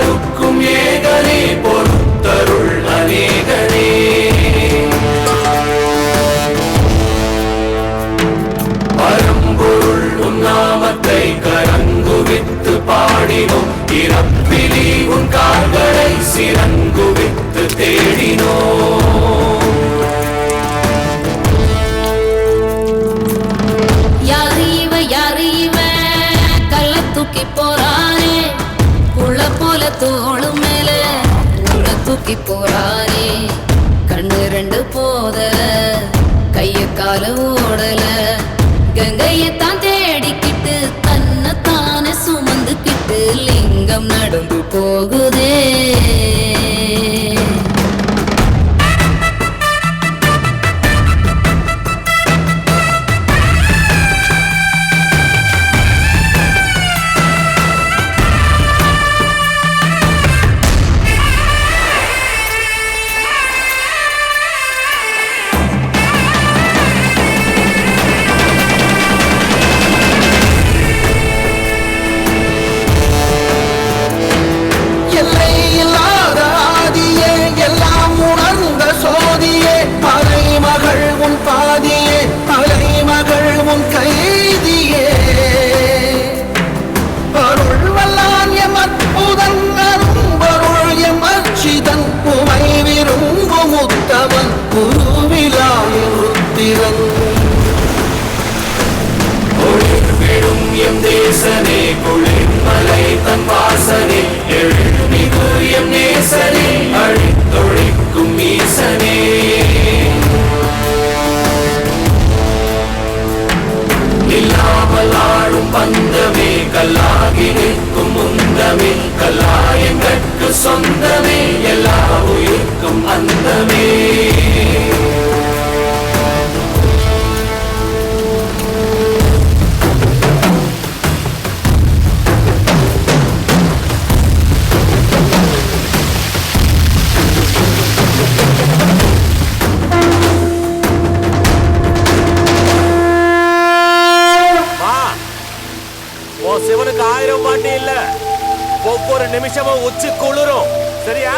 யாவருக்கும் ஏகனே பொறுத்தருள் அநேகனே. பரம்பொருள் உன் நாமத்தை கரங்குவித்து பாடினோம், இறப்பிலி உன் கால்களை சிறங்குவித்து தேடினோம். யாரு இவன் கல்ல தூக்கி போறானே, புள்ள போல தோளு மேல உள்ள தூக்கி போறானே. கண்ணு ரெண்டு போதல, கைய கால ஓடல, கங்கையத்தான் தேடிக்கிட்டு தன்னைத்தானே சுமந்துக்கிட்டு லிங்கம் நடந்து போகுதே. ஒளிர்விடும் எம் தேசனே, குளிர்மலை தன் வாசனே, எழுமிகு எம் நேசனே, அழித்தொழிக்கும் ஈசனே. இல்லாமல் ஆளும் பந்தமே, கல்லாகி நிற்கும் முந்தமே, கல்லாயங்கட்கு சொந்தமே, எல்லா உயிர்க்கும் அந்தமே. சிவனுக்கு 1000 பாட்டு இல்ல, ஒவ்வொரு நிமிஷமும் உச்சி குளிரும். சரியா?